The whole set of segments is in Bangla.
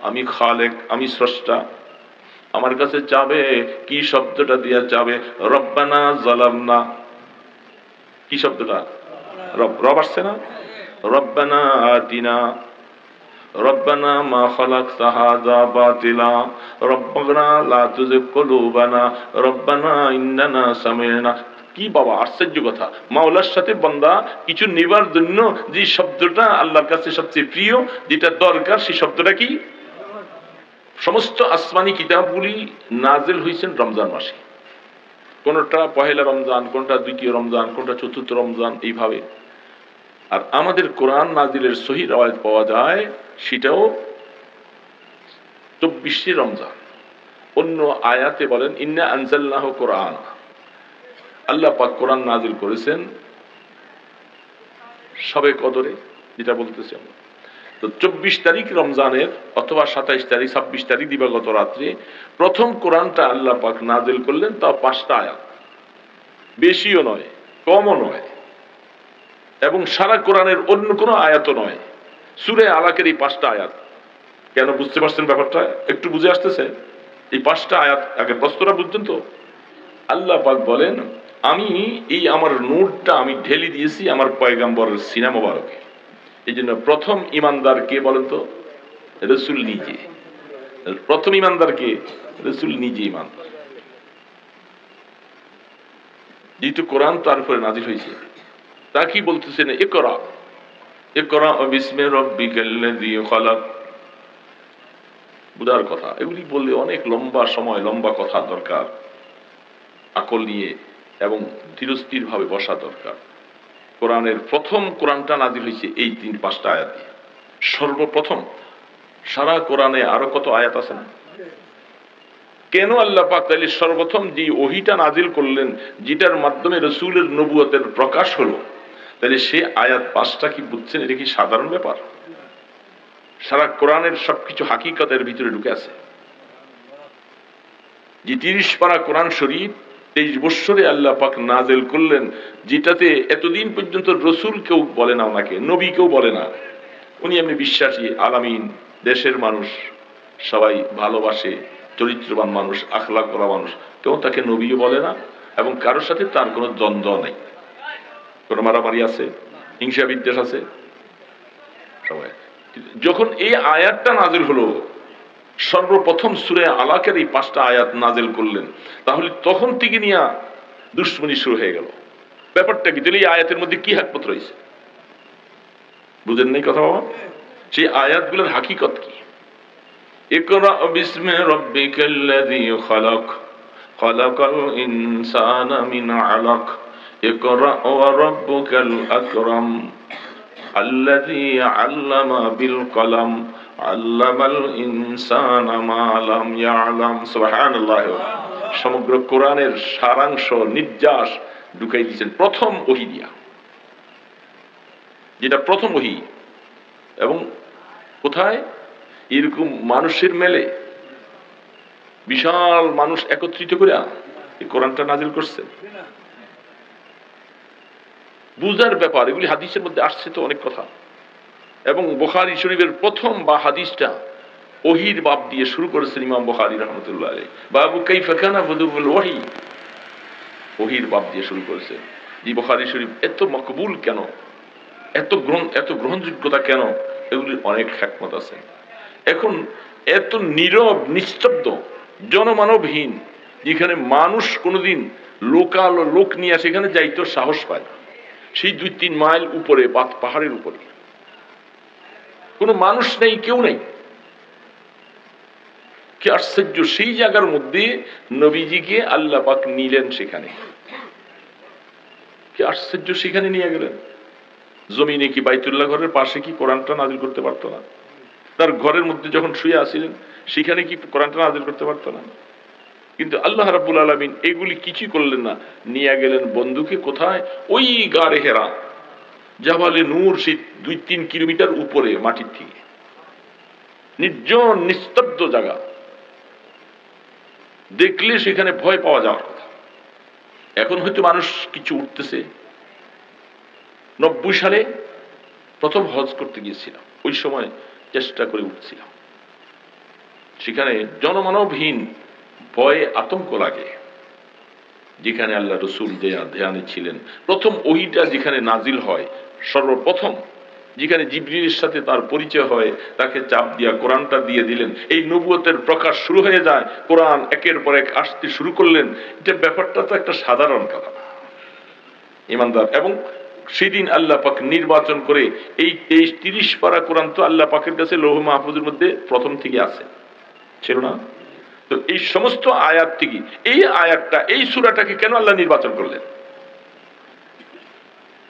আমি খালেক, আমি স্রষ্টা। আমার কাছে চাবে কি শব্দটা দিয়া চাবে? রব্বানা যালামনা। কি শব্দটা? রব। রব আসছে না? রব্বানা আতিনা, রব্বানা মা খালাকতা হাযা বাতিলা, রব্বানা লা তুযিগ কুলুবানা, রব্বানা ইন্নানা সামি'না। কি বাবা আশ্চর্য কথা! মাওলার সাথে বান্দা কিছু নেবার জন্য যে শব্দটা আল্লাহর কাছে সবচেয়ে প্রিয়, যেটা দরকার, সেই শব্দটা কি? সমস্ত আসমানি কিতাবগুলি নাজিল হয়েছেন রমজান মাসে। কোনটা পহেলা রমজান, কোনটা দ্বিতীয় রমজান, কোনটা চতুর্থ রমজান, এইভাবে। আর আমাদের কোরআন নাজিলের সহিহ রওয়ায়াত পাওয়া যায়, সেটাও 24 রমজান। অন্য আয়াতে বলেন ইন্না আনজালনাহু কোরআন। আল্লাহ পাক কোরআন নাজিল করেছেন শবে কদরে, যেটা বলতেছি আমরা। তো 24 তারিখ রমজানের, অথবা 27 তারিখ, 26 তারিখ দিবাগত রাত্রে প্রথম কোরআনটা আল্লাহ পাক নাজিল করলেন, তাও 5টা আয়াত, বেশিও নয় কমও নয়, এবং সারা কোরআনের অন্য কোনো আয়াতও নয়, সূরা আলাকের এই 5টা আয়াত। কেন, বুঝতে পারছেন ব্যাপারটা? একটু বুঝে আসতেছে? এই 5টা আয়াত, আগে প্রশ্নটা বুঝছেন তো? আল্লাহ পাক বলেন, আমি এই আমার নূরটা আমি ঢেলে দিয়েছি আমার পয়গম্বরের সিনা মোবারকে। এই জন্য প্রথম ইমানদার কে বলেন তো? রাসূল নিজে। প্রথম ইমানদার কে? রাসূল নিজে ইমানদার। যেহেতু কোরআন তার উপরে নাযিল হয়েছে, তা কি বলতেছেন? ইকরা, ইকরা বিসমি রাব্বিকাল্লাযী খালাক। বুঝার কথা, এগুলি বললে অনেক লম্বা সময়, লম্বা কথা দরকার, আকল নিয়ে এবং ধীরস্থির ভাবে বসা দরকার। কোরআনের প্রথম কোরআনটা নাযিল হয়েছে এই 5টা আয়াত দিয়ে, সর্বপ্রথম। সারা কোরআনে আরো কত আয়াত আছে না? কেন আল্লাহ পাক তাইলে সর্বপ্রথম যে ওহীটা নাযিল করলেন, যেটার মাধ্যমে রাসূলের নবুয়তের প্রকাশ হলো, তাহলে সে আয়াত 5টা কি বুঝছেন? এটা কি সাধারণ ব্যাপার? সারা কোরআনের সবকিছু হাকিকতের ভিতরে ঢুকে আছে। যে 30 পারা কোরআন শরীফ 23 বৎসরে আল্লাহ পাক নাযিল করলেন, যেটাতে এতদিন পর্যন্ত রাসূল কেউ বলে না, ওনাকে নবী কেউ বলে না। উনি এমনি বিশ্বাসী আলামিন, দেশের মানুষ সবাই ভালোবাসে, চরিত্রবান মানুষ, আখলাক করা মানুষ, কেউ তাকে নবীও বলে না, এবং কারোর সাথে তার কোনো দ্বন্দ্ব নাই, কোনো মারামারি আছে, হিংসা বিদ্বেষ আছে সবাই। যখন এই আয়াতটা নাযিল হলো, সর্বপ্রথম সূরা আলাকের এই 5টা আয়াত নাযিল করলেন, তাহলে তখন থেকে নিয়ে দুশ্মনী শুরু হয়ে গেল। ব্যাপারটা কি? তাহলে এই আয়াতের মধ্যে কি হাকমত রয়েছে? বুঝেন নাই কথা বাবা? সেই আয়াতগুলোর হাকিকত কি? ইকরা বিসমি রাব্বিকাল্লাযী খালাক, খালাকাল ইনসানা মিন আলাক, ইকরা ওয়া রাব্বুকাল আকরাম, আল্লাযী আল্লামা বিল কলম, আল্লামাল ইনসানা মা লাম ইয়ালাম। সুবহানাল্লাহ। সমগ্র কোরআনের সারাংশ, নির্যাস ঢুকাই দিয়েছেন প্রথম ওহী দিয়া, যেটা প্রথম ওহী। এবং কোথায়? এরকম মানুষের মেলে বিশাল মানুষ একত্রিত করে এই কোরআনটা নাযিল করছে। বুঝার ব্যাপার, এগুলি হাদিসের মধ্যে আসছে তো অনেক কথা। এবং বুখারী শরীফের প্রথম বা হাদিসটা ওহীর বাব দিয়ে শুরু করেছেন ইমাম বুখারী রাহমাতুল্লাহ আলাইহি। বাবু কাইফা কানা বুদুউল ওহী, ওহীর বাব দিয়ে শুরু করেছে। এই বুখারী শরীফ এত মকবুল কেন, এত গ্রহণযোগ্যতা কেন? এগুলির অনেক হিকমত আছে। এখন এত নীরব, নিস্তব্ধ, জনমানবহীন, যেখানে মানুষ কোনোদিন লোকাল লোক নিয়ে সেখানে যাইতো সাহস পায় না, সেই 2-3 মাইল উপরে, পাহাড়ের উপরে কোনো মানুষ নেই, কেউ নেই। কি আশ্চর্য! সেই জায়গার মধ্যে নবীজিকে আল্লাহ পাক নিলেন সেখানে। কি আশ্চর্য! সেখানে নিয়ে গেলেন। জমিনে কি বাইতুল্লাহ ঘরের পাশে কি কোরআনটা নাযিল করতে পারতো না? তার ঘরের মধ্যে যখন শুয়ে আছিলেন, সেখানে কি কোরআনটা নাযিল করতে পারতো না? কিন্তু আল্লাহ রাব্বুল আলামিন এগুলি কিছুই করলেন না, নিয়ে গেলেন বন্ধুকে কোথায়? ওই গারে হেরা, জাবালে নূর, সেই 2-3 কিলোমিটার উপরে মাটির থেকে, নির্জন নিস্তব্ধ জায়গা। দেখলে সেখানে ভয় পাওয়া যাওয়ার কথা। এখন হয়তো মানুষ কিছু উঠতেছে। 90 সালে প্রথম হজ করতে গিয়েছিলাম, ওই সময় চেষ্টা করে উঠছিলাম। সেখানে জনমানবহীন, ভয়ে আতঙ্ক লাগে। যেখানে আল্লাহ রসুল যে ধ্যানে ছিলেন, প্রথম ওহীটা যেখানে নাজিল হয়, সর্বপ্রথম যেখানে জিবরিলের সাথে তার পরিচয় হয়, তাকে চাপ দিয়া কোরআনটা দিয়ে দিলেন, এই নবুয়তের প্রকাশ শুরু হয়ে যায়, কোরআন একের পর এক আসতে শুরু করলেন। এটা ব্যাপারটা তো একটা সাধারণ কথা, ইমানদার। এবং সেদিন আল্লাহ পাক নির্বাচন করে এই 23-30 পারা কোরআন তো আল্লাহ পাকের কাছে লৌহ মাহফুজের মধ্যে প্রথম থেকে আছে, ছিল না? তো এই সমস্ত আয়াত থেকে এই আয়াতটা, এই সূরাটাকে কেন আল্লাহ নির্বাচন করলেন?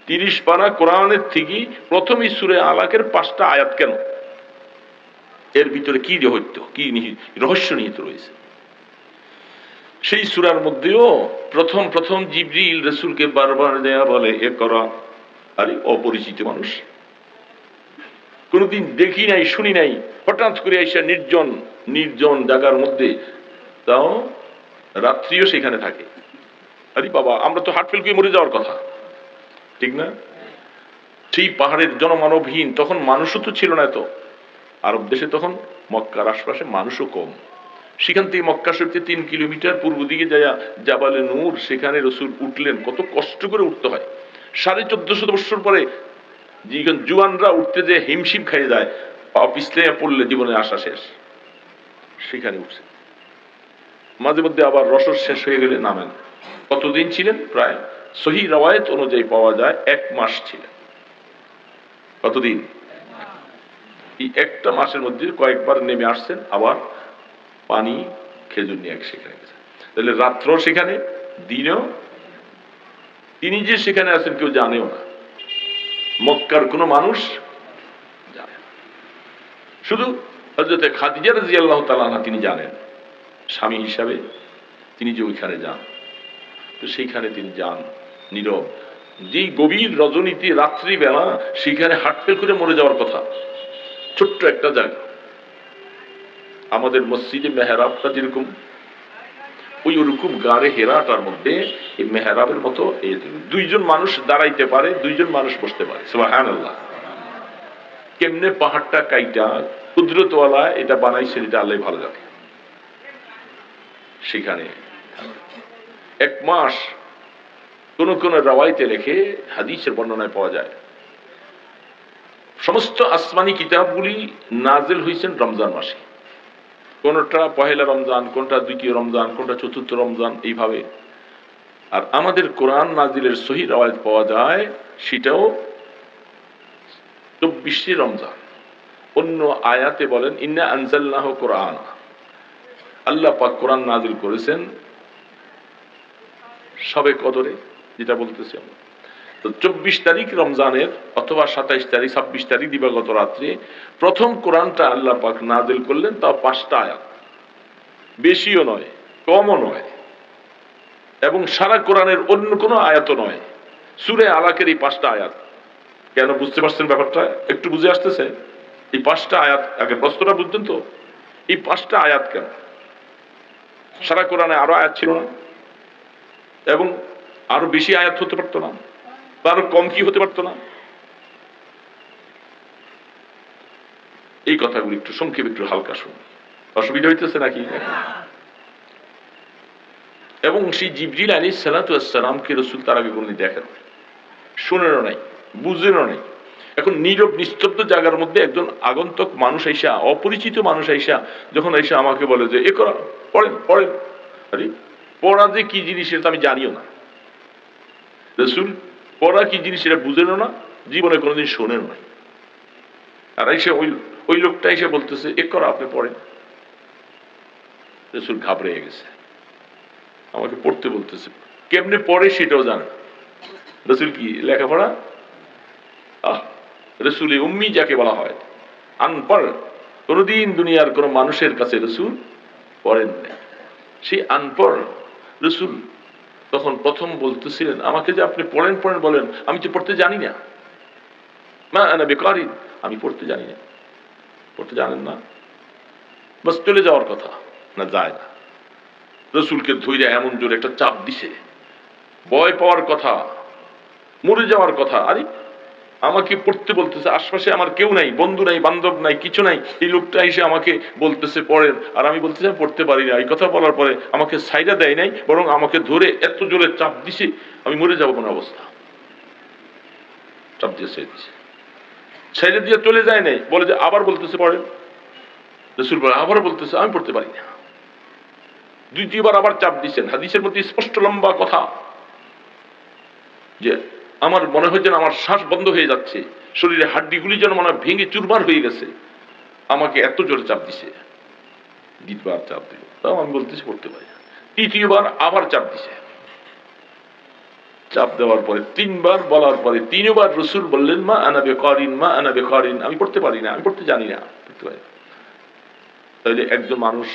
30 পারা কোরআনের থেকে প্রথম এই সূরা আলাকের 5টা আয়াত কেন? এর ভিতরে কি রহস্য, কি রহস্য নিহিত রয়েছে? সেই সূরার মধ্যেও প্রথম প্রথম জিবরিল রাসূলকে বারবার দেয়া বলে, এ করা। আরে অপরিচিত মানুষ, কোনদিন দেখি নাই, শুনি নাই, হঠাৎ করে আইসা নির্জন নির্জন জায়গার মধ্যে, তাও রাত্রিও সেখানে থাকে। আরে বাবা, আমরা তো হার্ট ফেল করে মরে যাওয়ার কথা, ঠিক না? সেই পাহাড়ের জনমানবহীন, তখন মানুষও তো ছিল না এত। আরব দেশে তখন মক্কার আশপাশে মানুষও কম। সেখান থেকে মক্কা শরীফ 3 কিলোমিটার পূর্ব দিকে যায় জাবালে নূর, সেখানে রসুল উঠলেন। কত কষ্ট করে উঠতে হয়, 1450 বছর পরে যখন জুয়ানরা উঠতে যে হিমশিম খাইয়ে যায়, পা পিছলে পড়লে জীবনে আসা শেষ। সেখানে উঠছে, মাঝে মধ্যে আবার রসদ শেষ হয়ে গেলে নামেন। কতদিন ছিলেন? প্রায় সহিহ রওয়ায়াত অনুযায়ী পাওয়া যায় 1 মাস ছিলেন। কতদিন? এই একটা মাসের মধ্যে কয়েকবার নেমে আসছেন, আবার পানি খেজুর নিয়ে সেখানে গেছেন। তাহলে রাত্র সেখানে, দিনেও। তিনি যে সেখানে আছেন কেউ জানেও না, মক্কার কোনো মানুষ জানে না। শুধু হযরত খাদিজা রাদিয়াল্লাহু তাআলা আনহা তিনি জানেন, স্বামী হিসাবে তিনি যে ওইখানে যান। তো সেইখানে তিনি যান নীরব। যেই গভীর রজনীতে রাত্রিবেলা সেখানে হাঁটফেল করে মরে যাওয়ার কথা, ছোট্ট একটা জায়গা। আমাদের মসজিদে মেহরাবটা যেরকম, ওই ওরকম গাড়ে হেরাটার মধ্যে এই মেহরাবের মতো 2জন মানুষ দাঁড়াইতে পারে, 2জন মানুষ বসতে পারে। সুবহানাল্লাহ। কেমনে পাহাড়টা কাইটা কুদরতওয়ালা এটা বানাইছে, এটা আল্লাহ ভালো জানে। সেখানে 1 মাস, কোন কোন রাওয়ায়াতে লেখে, হাদিসের বর্ণনায় পাওয়া যায়, সমস্ত আসমানি কিতাবগুলি নাজিল হয়েছেন রমজান মাসে। কোনটা পহেলা রমজান, কোনটা দ্বিতীয় রমজান, কোনটা চতুর্থ রমজান, এইভাবে। আর আমাদের কোরআন নাজিলের সহিহ রাওয়ায়াত পাওয়া যায়, সেটাও 24 রমজান। অন্য আয়াতে বলেন ইন্না আনজালনাহু কোরআন, আল্লাহ পাক কোরআন নাজিল করেছেন শবে কদরে, যেটা বলতেছি আমরা। তো 24 তারিখ রমজানের, অথবা 27 তারিখ, 26 তারিখ দিবাগত রাত্রে প্রথম কোরআনটা আল্লাহ পাক নাজিল করলেন, তাও 5টা আয়াত, বেশিও নয় কমও নয়, এবং সারা কোরআনের অন্য কোনো আয়াতও নয়, সূরা আলাকের এই 5টা আয়াত। কেন, বুঝতে পারছেন ব্যাপারটা? একটু বুঝে আসতেছে? এই 5টা আয়াত, আগে প্রশ্নটা বুঝতেন তো, এই 5টা আয়াত কেন? সারা কোরআনে আরো আয়াত ছিল না? এবং আরো বেশি আয়াত হতে পারতো না? আরো কম কি হতে পারতো না? এই কথাগুলি একটু সংক্ষেপে, একটু হালকা শুনুন। অসুবিধা হইতেছে নাকি? এবং সেই জিবরিল আলাইহিস সালাতু ওয়াস সালামকে রাসূল তার আগে কোনদিন দেখেন, শুনেনও নাই, বুঝেনও নাই। এখন নীরব নিস্তব্ধ জায়গার মধ্যে একজন আগন্তুক মানুষ আইসা, অপরিচিত মানুষ আইসা যখন আইসা আমাকে বলে যে এ করা, পড়েন পড়েন। আরে পড়া যে কি জিনিস এটা আমি জানিও না। রাসূল পড়া কি জিনিস এটা বুঝেনও না, জীবনে কোনোদিন শোনেনও নাই। আর এসে ওই লোকটা এসে বলতেছে এ করা, আপনি পড়েন। রাসূল ঘাবড়ে গেছে, আমাকে পড়তে বলতেছে, কেমনে পড়ে সেটাও জানে। রাসূল কি লেখাপড়া? রাসূল উম্মি যাকে বলা হয়, আনপড়, কোনদিন দুনিয়ার কোন মানুষের কাছে রাসূল পড়েন না। সেই আনপড় রাসূল তখন প্রথম বলতেছিলেন আমাকে যে আপনি পড়েন পড়েন বলেন, আমি তো পড়তে জানি না। মা আনা বিকারিন, আমি পড়তে জানি না। পড়তে জানেন না, বাস চলে যাওয়ার কথা না, যায় না। রাসূলকে ধইরা এমন জোরে একটা চাপ দিছে, ভয় পাওয়ার কথা, মরে যাওয়ার কথা। আরে আমাকে পড়তে বলতেছে, আশপাশে আমার কেউ নাই, বন্ধু নাই, বান্ধব নাই, কিছু নাই, এই লোকটা এসে আমাকে বলতেছে পড়েন, আর আমি বলতেছি আমি পড়তে পারি না। এই কথা বলার পরে আমাকে সাইডা দেয় নাই, বরং আমাকে ধরে এত জোরে চাপ দিছে আমি মরে যাবো কোন অবস্থা। চাপ দিয়ে সাইডে দিয়ে চলে যায় নাই, বলে যে আবার বলতেছে পড়েন। রাসূল বলে আবার বলতেছে আমি পড়তে পারি না। দ্বিতীয়বার আবার চাপ দিচ্ছেন। হাদিসের মধ্যে স্পষ্ট লম্বা কথা যে আমার মনে হয় যেন আমার শ্বাস বন্ধ হয়ে যাচ্ছে, শরীরে হাড্ডিগুলি যেন মনে হয় ভেঙে চুরমার হয়ে গেছে, আমাকে এত জোরে চাপ দিছে। দ্বিতীয়বার চাপ দিল, তাও আমি বলতেছি পড়তে পারি না। তৃতীয়বার আবার চাপ দিছে। চাপ দেওয়ার পরে তিনবার বলার পরে তিনবার রাসূল বললেন মা আনা বিকারিন, মা আনা বিকারিন, আমি পড়তে পারি না, আমি পড়তে জানি না, পড়তে পারি না। তাহলে একজন মানুষ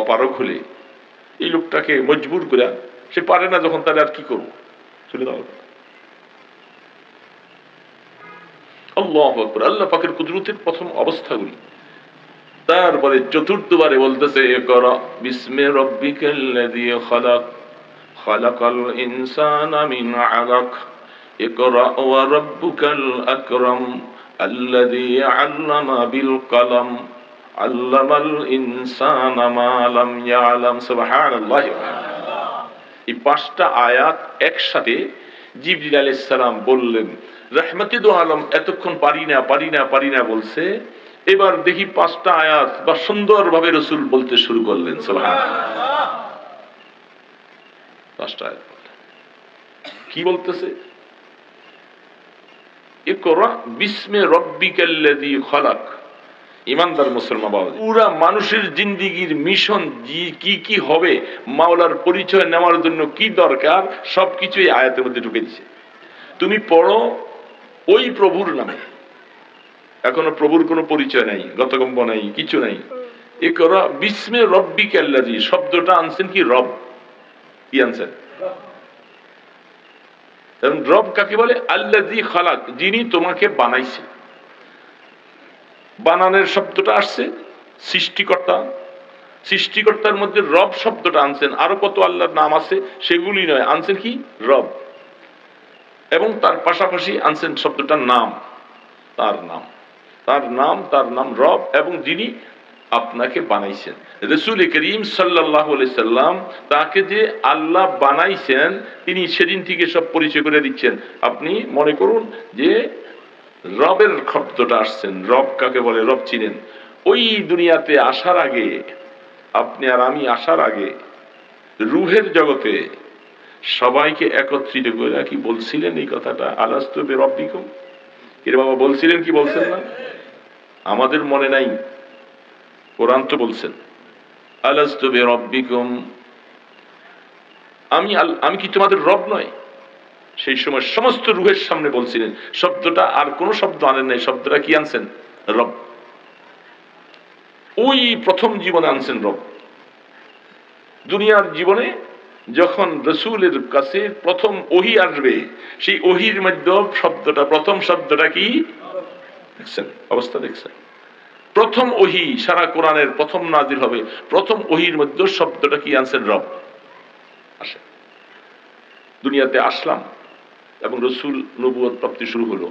অপারগ হলে এই লোকটাকে মজবুর করে, সে পারে না যখন, তাহলে আর কি করবো, চলে যাওয়া। আল্লাহু আকবার, আল্লাহ পাকের কুদরতের প্রথম অবস্থাগুলি। তারপরে চতুর্থবারে বলতেছে ইকরা বিসমি রাব্বিকাল্লাযী খালাক, খালাকাল ইনসানা মিন আলাক, ইকরা ওয়া রাব্বুকাল আকরাম, আল্লাযী আল্লামা বিল কলম, আল্লামাল ইনসানা মা লাম ইয়ালাম। সুবহানাল্লাহ। এই পাঁচটা আয়াত একসাথে জিবরিল আলাইহিস সালাম বললেন। রাহমাতুল আলম এতক্ষণ পারি না বলছে, এবার দেখি পাঁচটা আয়াত বা সুন্দরভাবে রাসূল বলতে শুরু করলেন। সুবহানাল্লাহ। পাঁচটা আয়াত কি বলতেছে? ইকরা বিসমি রাব্বিকাল্লাযী খালাক। ইমানদার মুসলমান বাবা, পুরা মানুষের জিন্দেগির মিশন কি কি হবে, মাওলার পরিচয় নেওয়ার জন্য কি দরকার, সবকিছু এই আয়াতের মধ্যে ঢুকে দিছে। তুমি পড়ো ওই প্রভুর নামে, এখনো প্রভুর কোনো পরিচয় নাই, গতগম্য নাই, কিছু নাই। ইকরা বিসমি রাব্বিকাল্লাযী শব্দটা আনছেন কি? রব। কি আনছেন? রব কাকে বলে? আল্লাযী খালাক, যিনি তোমাকে বানাইছে। বানানোর শব্দটা আসছে সৃষ্টিকর্তা, সৃষ্টিকর্তার মধ্যে রব শব্দটা আনছেন। আরো কত আল্লাহর নাম আছে, সেগুলি নয়, আনছেন কি? রব। এবং তার পাশাপাশি আনছেন শব্দটার নাম, তার নাম, তার নাম, তার নাম রব, এবং যিনি আপনাকে বানাইছেন। রাসূল করিম সাল্লাল্লাহু আলাইহি সাল্লাম তাকে যে আল্লাহ বানাইছেন, তিনি সেদিন থেকে সব পরিচয় করে দিচ্ছেন। আপনি মনে করুন যে রবের শব্দটা আসছেন। রব কাকে বলে? রব চিনেন। ওই দুনিয়াতে আসার আগে, আপনি আর আমি আসার আগে, রূহের জগতে সবাইকে একত্রিত করে কি বলছিলেন এই কথাটা? আলাস্তু বিরাব্বিকুম। এর বাবা বলছিলেন কি বলছেন না? আমাদের মনে নাই, কোরআন তো বলছেন আলাস্তু বিরাব্বিকুম, আমি কি তোমাদের রব নয়? সেই সময় সমস্ত রূহের সামনে বলছিলেন শব্দটা, আর কোন শব্দ আনেন নাই। শব্দটা কি আনছেন? রব। ওই প্রথম জীবনে আনছেন রব। দুনিয়ার জীবনে যখন রাসূলের কাছে প্রথম ওহী আসবে, সেই ওহীর মধ্যে শব্দটা, প্রথম শব্দটা কি? দেখছেন অবস্থা? দেখছেন প্রথম ওহী, সারা কোরআনের প্রথম নাজিল হবে, প্রথম ওহীর মধ্যে শব্দটা কি আনছেন? রব। আসে দুনিয়াতে আসলাম এবং রাসূল নবুয়ত প্রাপ্তি শুরু হলো।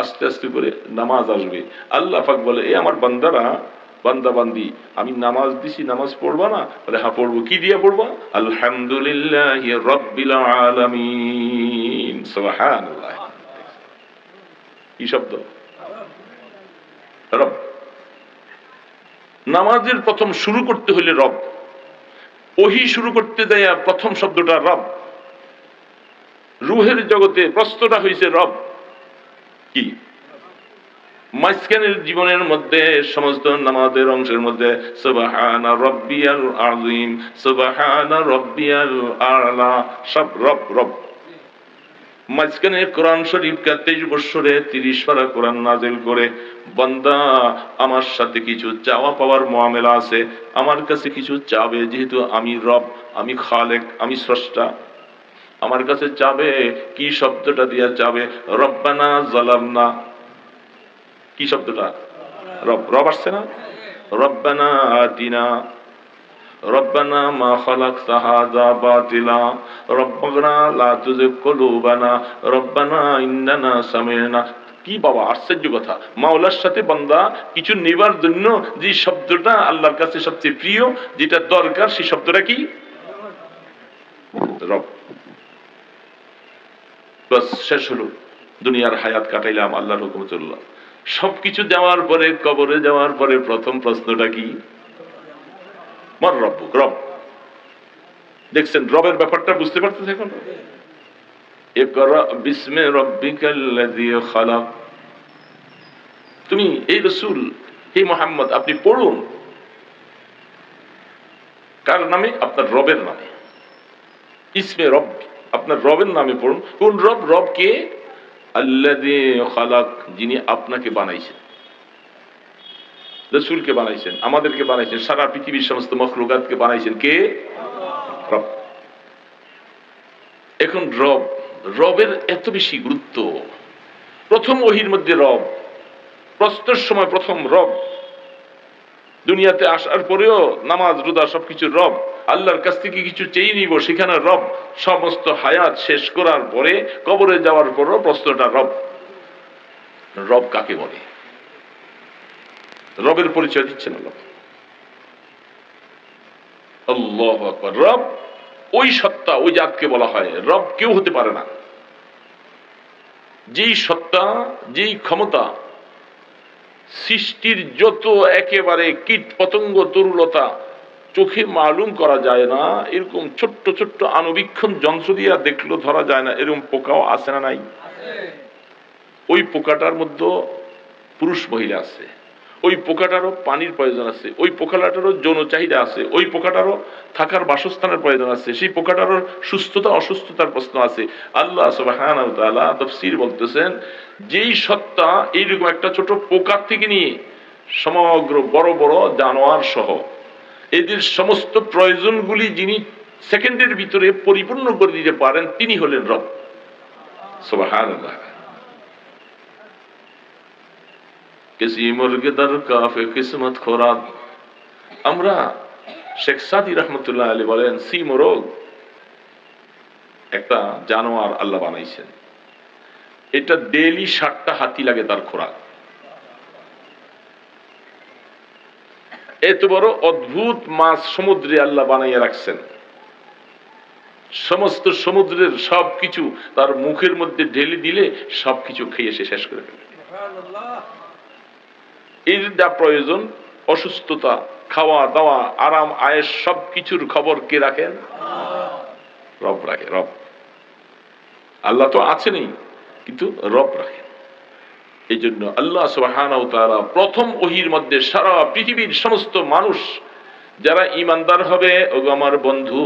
আস্তে আস্তে করে নামাজ আসবে। আল্লাহ পাক বলে, এ আমার বান্দারা, বান্দা বান্দি, আমি নামাজ দিছি, নামাজ পড়বা না? বলে হ্যাঁ পড়বো। কি দিয়ে পড়বা? আলহামদুলিল্লাহি রাব্বিল আলামিন। সুবহানাল্লাহ। কি শব্দ? রব। নামাজের প্রথম শুরু করতে হলে রব, ওহী শুরু করতে যায় প্রথম শব্দটা রব। রূহের জগতে প্রশ্নটা হয়েছে রব কি? মাঝখানের জীবনের মধ্যে সমস্ত নামাজের অংশের মধ্যে সুবহানা রাব্বিয়াল আযীম, সুবহানা রাব্বিয়াল আ'লা, সব রব রব। মাঝখানে কোরআন শরীফ 23 বছরে 30 পারা কোরআন নাযিল করে, বান্দা আমার সাথে কিছু চাওয়া পাওয়ার মুআমেলা আছে, আমার কাছে কিছু চাবে, যেহেতু আমি রব, আমি খালেক, আমি স্রষ্টা, আমার কাছে চাবে। কি শব্দটা দিয়া চাবে? রব্বানা যালামনা। কি শব্দটা? রব। রব আসছে না? রব্বানা আতিনা রব্বানা মা খালাকতা হাযা বাতিলা রব্বানা লা তুযিগ কুলুবানা রব্বানা ইন্নানা সামি'না। কি বাবা আশ্চর্য কথা, মাওলার সাথে বান্দা কিছু নেবার জন্য যে শব্দটা আল্লাহর কাছে সবচেয়ে প্রিয়, যেটা দরকার, সেই শব্দটা কি? রব। বাস শেষ হলো, দুনিয়ার হায়াত কাটাইলাম, আল্লাহর হুকুমে চললাম। সবকিছু যাওয়ার পরে, কবরে যাওয়ার পরে প্রথম প্রশ্নটা কি? মার রব্বুক, রব। দেখছেন রবের ব্যাপারটা বুঝতে পারতেছে এখন? ইকরা বিসমি রাব্বিকাল্লাযী খালাক। তুমি এই রাসূল, হে মুহাম্মদ, আপনি পড়ুন কার নামে? আপনার রবের নামে। ইসমে রব, আপনার রবের নামে পড়ুন। কোন রব? রব কে? আল্লাযী খালাক, যিনি আপনাকে বানাইছেন, রাসূলকে বানাইছেন, আমাদেরকে বানাইছেন, সারা পৃথিবীর সমস্ত মখলুকাতকে বানাইছেন কে? রব। এখন রব, রবের এত বেশি গুরুত্ব। প্রথম ওহীর মধ্যে রব, প্রশ্নের সময় প্রথম রব, দুনিয়াতে আসার পরেও নামাজ রোজা সবকিছু রব, আল্লাহর কাছ থেকে কিছু চেয়ে নিব সেখানে রব, সমস্ত হায়াত শেষ করার পরে কবরে যাওয়ার পরও প্রশ্নটা রব। রব কাকে বলে? রবের পরিচয় দিচ্ছেন আল্লাহ। আল্লাহু আকবার। রব ওই সত্তা, ওই জাতকে বলা হয় রব। কেউ হতে পারে না। যেই সত্তা, যেই ক্ষমতা সৃষ্টির যত একেবারে কীট পতঙ্গ তরুলতা চোখে মালুম করা যায় না, এরকম ছোট্ট ছোট্ট আণুবীক্ষণ যন্ত্র দিয়ে দেখলো ধরা যায় না, এরকম পোকাও আছে না নাই? ওই পোকাটার মধ্যে পুরুষ মহিলা আছে, ওই পোকাটারও পানির প্রয়োজন আছে, ওই পোকাটারও যৌন চাহিদা আছে, ওই পোকাটারও থাকার বাসস্থানের প্রয়োজন আছে, সেই পোকাটারও সুস্থতা অসুস্থতার প্রশ্ন আছে। আল্লাহ সুবহানাহু ওয়া তাআলা তাফসীর বলতেছেন, যেই সত্তা এইরকম একটা ছোট পোকার থেকে নিয়ে সমগ্র বড় বড় জানোয়ার সহ এদের সমস্ত প্রয়োজনগুলি যিনি সেকেন্ডের ভিতরে পরিপূর্ণ করে দিতে পারেন, তিনি হলেন রব। সুবহানাল্লাহ। কিসি মুরগি দর কাফে কিসমত খোরাক। আমরা শেখ সাদি রহমতুল্লাহ আলী বলেন, সি মোরগ একটা জানোয়ার আল্লাহ বানাইছেন, এটা ডেইলি 60টা হাতি লাগে তার খোরাক। এত বড় অদ্ভুত মাছ সমুদ্রে আল্লাহ বানাইয়া রাখছেন, সমস্ত সমুদ্রের সবকিছু তার মুখের মধ্যে ঢেলে দিলে সবকিছু খেয়ে সে শেষ করে ফেলবে। এর যা প্রয়োজন, অসুস্থতা, খাওয়া দাওয়া, আরাম আয়েশ, সবকিছুর খবর কে রাখেন? রব রাখে। রব। আল্লাহ তো আছেনই, কিন্তু রব রাখেন। এই জন্য আল্লাহ সুবহানাহু ওয়া তাআলা প্রথম ওহীর মধ্যে সারা পৃথিবীর সমস্ত মানুষ যারা ঈমানদার হবে, ওগো আমার বন্ধু,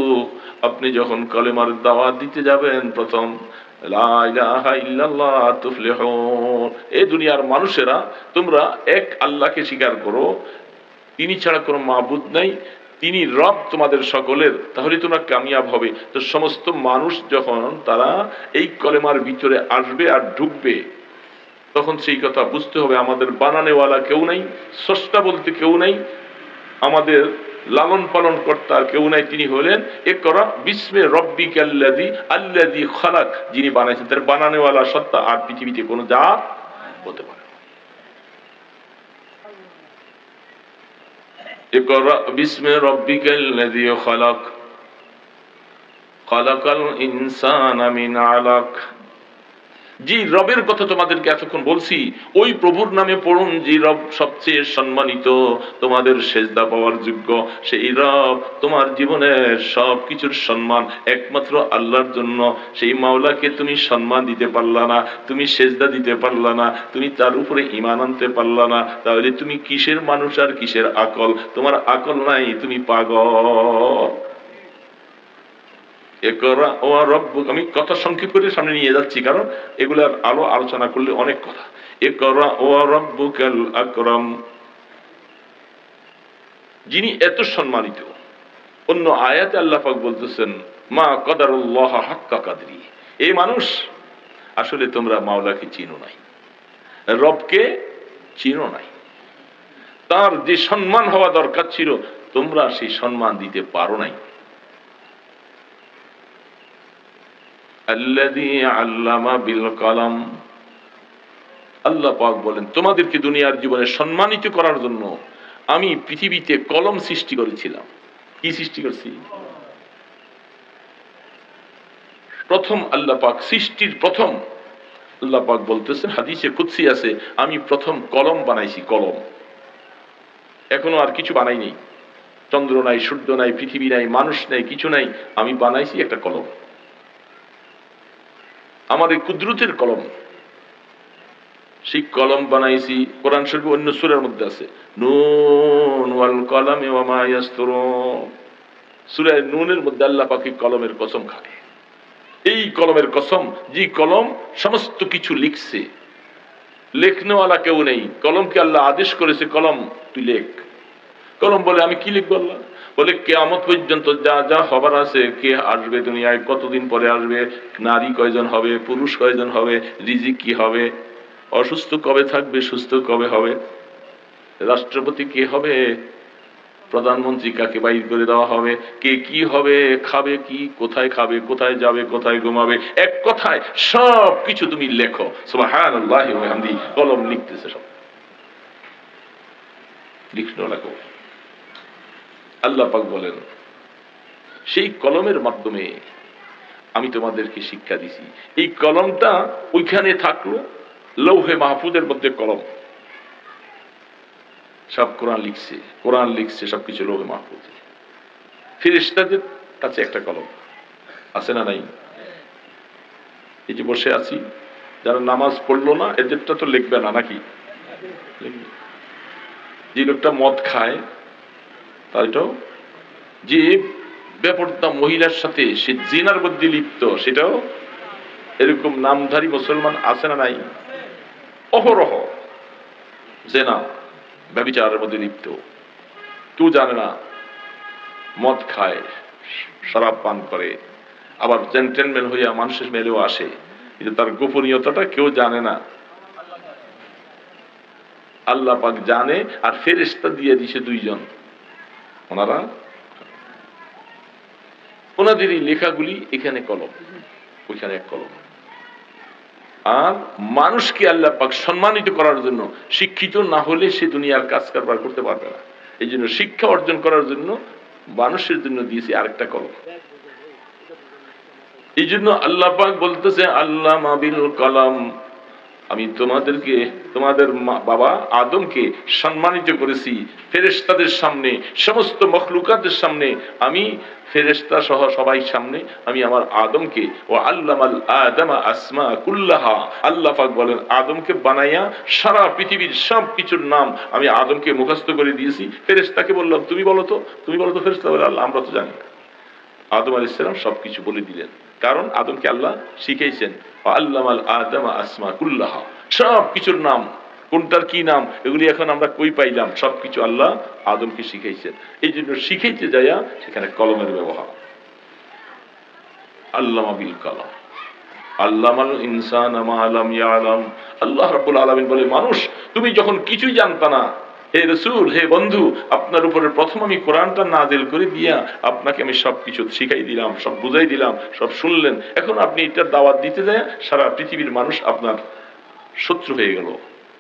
আপনি যখন কলেমার দাওয়াত দিতে যাবেন, প্রথম লা ইলাহা ইল্লাল্লাহ তুফলিহুন, এই দুনিয়ার মানুষেরা তোমরা এক আল্লাহকে স্বীকার করো, তিনি ছাড়া কোনো মাবুদ নাই, তিনি রব তোমাদের সকলের, তাহলে তোমরা কামিয়াব হবে। তো সমস্ত মানুষ যখন তারা এই কলেমার ভিতরে আসবে আর ঢুকবে, তখন সেই কথা বুঝতে হবে আমাদের বানানেওয়ালা কেউ নাই, স্রষ্টা বলতে কেউ নাই, আমাদের লালন পালন কর্তা কেউ নাই, তিনি হলেন ইকরা বিসমি রাব্বিকাল্লাযী আল্লাযী খালাক, যিনি বানাইছেন। তার বানানেওয়ালা সত্তা আর পৃথিবীতে কোনো জাত হতে পারে না। ইকরা বিসমি রাব্বিকাল্লাযী খালাক খালাকাল ইনসানা মিন আলাক। যে রবের কথা তোমাদেরকে এতক্ষণ বলছি, ওই প্রভুর নামে পড়ুন, যে রব সবচেয়ে সম্মানিত, তোমাদের সেজদা পাওয়ার যোগ্য। সেই রব তোমার জীবনের সবকিছুর সম্মান একমাত্র আল্লাহর জন্য। সেই মাওলাকে তুমি সম্মান দিতে পারলা না, তুমি সেজদা দিতে পারলা না, তুমি তার উপরে ঈমান আনতে পারলা না, তাহলে তুমি কিসের মানুষ আর কিসের আকল? তোমার আকল নাই, তুমি পাগল। আমি কথা সংক্ষেপ করে সামনে নিয়ে যাচ্ছি, কারণ এগুলার আলো আলোচনা করলে অনেক কথা। ইকরা ওয়া রাব্বুকাল আকরাম, যিনি এত সম্মানিত। অন্য আয়াতে আল্লাহ পাক বলতেছেন, মা কদারুল্লাহ হাক্কা কাদরি। এই মানুষ, আসলে তোমরা মাওলাকে চিনো নাই, রবকে চিনো নাই। তার যে সম্মান হওয়া দরকার ছিল তোমরা সেই সম্মান দিতে পারো নাই। আল্লাযী আল্লামা বিল কলম, আল্লাহ পাক বলেন তোমাদেরকে দুনিয়ার জীবনে সম্মানিত করার জন্য আমি পৃথিবীতে কলম সৃষ্টি করেছিলাম। কি সৃষ্টি করছি? প্রথম আল্লাহ পাক সৃষ্টির প্রথম আল্লাহ পাক বলতেছেন, হাদিসে কুদসি আছে, আমি প্রথম কলম বানাইছি। কলম, এখনো আর কিছু বানাই নেই, চন্দ্র নাই, সূর্য নাই, পৃথিবী নাই, মানুষ নাই, কিছু নাই, আমি বানাইছি একটা কলম। আমার এই কুদরতের কলম, সেই কলম বানাইছি। কোরআন শরীফ অন্য সূরার মধ্যে আছে, নুন ওয়াল কলামি ওয়া মা ইয়াসতুরুন। সূরা নুনের মধ্যে আল্লাহ পাক কলমের কসম খায়। এই কলমের কসম, যে কলম সমস্ত কিছু লিখছে, লেখনেওয়ালা কেউ নেই, কলমকে আল্লাহ আদেশ করেছে, কলম তুই লেখ। কলম বলে আমি কি লিখবো? আল্লাহ বলে কিয়ামত পর্যন্ত যা যা হবার আছে, কে আসবে দুনিয়ায়, কতদিন পরে আসবে, নারী কয়জন হবে, পুরুষ কয়জন হবে, রিজিক কি হবে, অসুস্থ কবে থাকবে, সুস্থ কবে হবে, রাষ্ট্রপতি কে হবে, প্রধানমন্ত্রী কাকে বাইর করে দেওয়া হবে, কে কি হবে, খাবে কি, কোথায় খাবে, কোথায় যাবে, কোথায় ঘুমাবে, এক কথায় সব কিছু তুমি লেখো। সুবহানাল্লাহি ওয়া বিহামদিহি। কলম লিখতেছে, সব লিখলো লেখো। আল্লাহ পাক বলেন সেই কলমের মাধ্যমে আমি তোমাদেরকে শিক্ষা দিছি। এই কলমটা ওইখানে থাকলো, লৌহে মাহফুজের মধ্যে কলম, সব কোরআন লিখছে, কোরআন লিখছে, সবকিছু লৌহে মাহফুজে। ফেরেশতাদের কাছে একটা কলম আছে না নাই? এই যে বসে আছি, যারা নামাজ পড়লো না এদেরটা তো লিখবে না নাকি? যে লোকটা মদ খায় তাইটাও, যে বেপরদা মহিলার সাথে সে জিনার মধ্যে লিপ্ত সেটাও, এরকম নামধারী মুসলমান আছে না নাই? অহরহ জেনা ব্যভিচারের মধ্যে লিপ্ত, কেউ জানে না, মদ খায়, শরাব পান করে, আবার জেন্টেলম্যান হইয়া মানুষের মেলেও আসে, কিন্তু তার গোপনীয়তাটা কেউ জানে না। আল্লাহ পাক জানে, আর ফেরেশতা দিয়ে দিছে দুইজন, ওনারা ওনাদেরই লেখাগুলি এখানে কলম, ওইখানে এক কলম। আর মানুষকে আল্লাহ পাক সম্মানিত করার জন্য, শিক্ষিত না হলে সে দুনিয়ার কাজ কারবার করতে পারবে না, এই জন্য শিক্ষা অর্জন করার জন্য মানুষের জন্য দিয়েছে আরেকটা কলম। এই জন্য আল্লাহ পাক বলতেছে আল্লামা বিল কলম, আমি তোমাদেরকে, তোমাদের বাবা আদমকে সম্মানিত করেছি ফেরেশতাদের সামনে, সমস্ত মখলুকাতের সামনে, আমি ফেরেশতা সহ সবাই সামনে আমি আমার আদমকে, ও আল্লামাল আদমা আসমা কুল্লাহা, আল্লাহ পাক বলেন আদমকে বানাইয়া সারা পৃথিবীর সব কিছুর নাম আমি আদমকে মুখস্থ করে দিয়েছি। ফেরেশতাকে বললাম তুমি বলো তো, তুমি বলো তো। ফেরেশতা বলে আল্লাহ আমরা তো জানি না। আদম আলাইহিস সালাম সবকিছু বলে দিলেন, কারণ আদমকে আল্লাহ শিখাইছেন আল্লামাল আদমা আসমা কুল্লাহা, সব কিছুর নাম, কোনটার কি নাম এগুলি এখন আমরা কই পাইলাম, সবকিছু আল্লাহ আদমকে শিখাইছেন। এই জন্য শিখাইতে যাইয়া সেখানে কলমের ব্যবহার। আল্লামা বিল কলম, আল্লামাল ইনসানা মা লাম ইয়ালাম। আল্লাহ রাব্বুল আলামিন বলে মানুষ তুমি যখন কিছুই জানতা না, হে রাসূল, হে বন্ধু, আপনার উপরে প্রথম আমি কোরআনটা নাযিল করে দিয়া আপনাকে আমি সবকিছু শিখাই দিলাম, সব বুঝাই দিলাম, সব শুনলেন। এখন আপনি এটার দাওয়াত দিতে যায় সারা পৃথিবীর মানুষ আপনার শত্রু হয়ে গেল,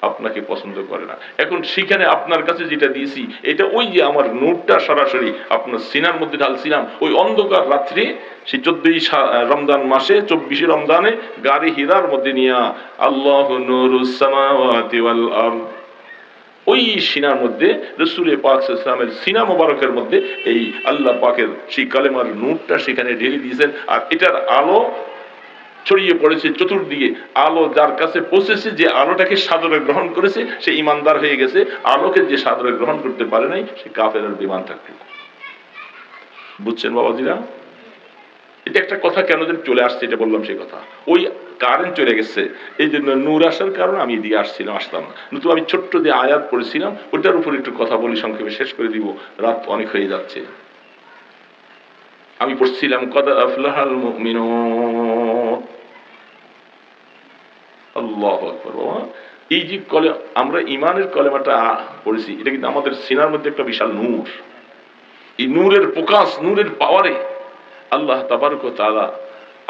আপনাকে পছন্দ করে না। এখন সেখানে আপনার কাছে যেটা দিয়েছি এটা ওই যে আমার নূরটা সরাসরি আপনার সিনার মধ্যে ঢালছিলাম ওই অন্ধকার রাত্রে, সেই 14ই রমজান মাসে 24শে রমজানে গাড়ি হীরার মধ্যে নিয়া, আল্লাহু নূরুস সামাওয়াতি ওয়াল আরদ, ওই সিনার মধ্যে রাসূল পাক সাল্লাল্লাহু আলাইহি ওয়াসাল্লামের সিনা মোবারকের মধ্যে এই আল্লাহ পাকের সেই কালেমার নূরটা সেখানে ঢেলে দিয়েছেন। আর এটার আলো ছড়িয়ে পড়েছে চতুর্দিকে। আলো যার কাছে পৌঁছেছে, যে আলোটাকে সাদরে গ্রহণ করেছে সে ইমানদার হয়ে গেছে, আলোকে যে সাদরে গ্রহণ করতে পারে নাই সে কাফের আর বিমান থাকবে। বুঝছেন বাবাজিরা? এটা একটা কথা কেন যেন চলে আসছে, এটা বললাম সেই কথা। ওই কারেন্ট চলে গেছে, এই জন্য নূর আসার কারণে আমি এদিকে আসতাম না। নতুন আমি ছোট্ট যে আয়াত পড়েছিলাম ওটার উপর একটু কথা বলি, সংক্ষেপে শেষ করে দিব, রাত অনেক হয়ে যাচ্ছে। আমি পড়ছিলাম কদ আফলাহাল মুমিনুন, আল্লাহু আকবার। বাবা এই যে আমরা ইমানের কলেমাটা পড়েছি, এটা কিন্তু আমাদের সিনার মধ্যে একটা বিশাল নূর। এই নূরের প্রকাশ, নূরের পাওয়ারে আল্লাহ তাবারক ওয়া তাআলা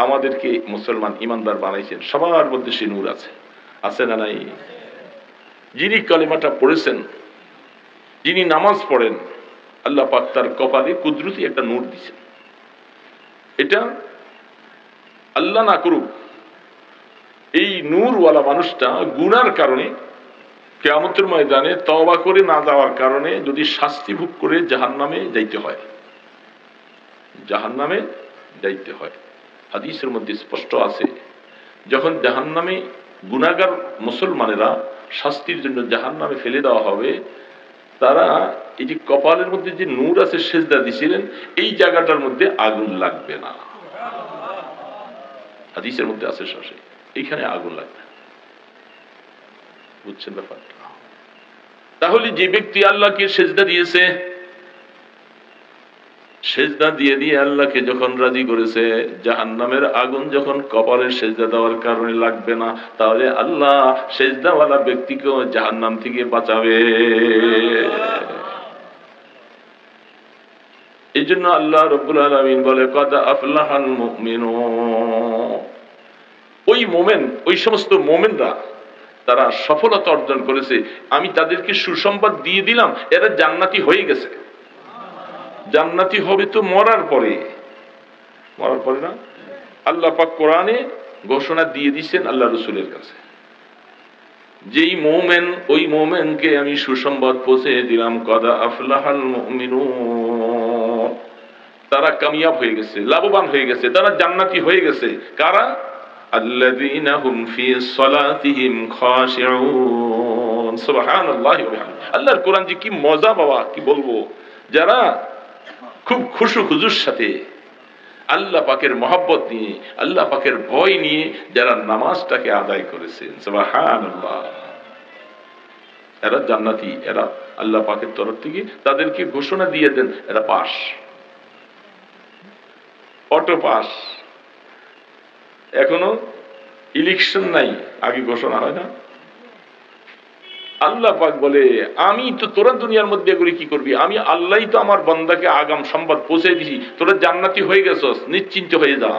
আমাদেরকে মুসলমান ইমানদার বানাইছেন। সবার মধ্যে সে নূর আছে, আছে না নাই? যিনি কলেমাটা পড়েছেন, যিনি নামাজ পড়েন, আল্লাহ পাক তার কপালে কুদরতি একটা নূর দিয়েছেন। এটা আল্লাহ না করুক, এই নূরওয়ালা মানুষটা গুনার কারণে কিয়ামতের ময়দানে তওবা করে না যাওয়ার কারণে যদি শাস্তি ভোগ করে জাহান্নামে যাইতে হয়, জাহান্নামে যাইতে হয়। হাদিসের মধ্যে স্পষ্ট আছে, যখন জাহান্নামে গুনাহগার মুসলমানেরা শাস্তির জন্য জাহান্নামে ফেলে দেওয়া হবে, তারা এই যে কপালের মধ্যে যে নূর আছে সেজদা দিছিলেন, এই জায়গাটার মধ্যে আগুন লাগবে না। হাদিসের মধ্যে আছে শাসে এইখানে আগুন লাগবে না। বুঝছেন ব্যাপারটা? তাহলে যে ব্যক্তি আল্লাহকে সেজদা দিয়েছে, সেজদা দিয়ে দিয়ে আল্লাহকে যখন রাজি করেছে, জাহান্নামের আগুন যখন কপালের সেজদা দেওয়ার কারণে লাগবে না, তাহলে আল্লাহ সেজদাওয়ালা ব্যক্তিকেও জাহান্নাম থেকে বাঁচাবে। এই জন্য আল্লাহ রাব্বুল আলামিন বলে কদ আফলাহাল মুমিনুন, ওই মোমেন, ওই সমস্ত মোমেনরা তারা সফলতা অর্জন করেছে, আমি তাদেরকে সুসংবাদ দিয়ে দিলাম, এরা জান্নাতি হয়ে গেছে। জান্নাতি হবে তো মরার পরে, মরার পরে না? আল্লাহ পাক কোরআনে ঘোষণা দিয়ে দিচ্ছেন আল্লাহ রাসূলের কাছে, যেই মুমিন, ওই মুমিনকে আমি সুসংবাদ পৌঁছে দিলাম, কদ আফলাহাল মুমিনুন, তারা কামিয়াব হয়ে গেছে, লাভবান হয়ে গেছে, তারা জান্নাতি হয়ে গেছে। কারা? আল্লাযীনা হুম ফি সালাতিহিম খাশিউন। সুবহানাল্লাহি ওয়া বিহামদিহি। আল্লাহর কোরআন যে কি মজা বাবা, কি বলবো। যারা খুব খুশু খুজুর সাথে আল্লাহ পাকের মহব্বত নিয়ে, আল্লাহ পাকের ভয় নিয়ে যারা নামাজটাকে আদায় করেছেন, সুবহানাল্লাহ, এরা জান্নাতি। এরা আল্লাহ পাকের তরফ থেকে তাদেরকে ঘোষণা দিয়ে দেন, এরা পাস, অটো পাস। এখনো ইলেকশন নাই, আগে ঘোষণা হয় না। আল্লাহ পাক বলে, আমি তো, তোরা দুনিয়ার মধ্যে এগুলি কি করবি, আমি আল্লাহই তো আমার বান্দাকে আগাম সংবাদ পৌঁছে দিছি, তোরা জান্নাতি হয়ে গেছস, নিশ্চিন্ত হয়ে যা।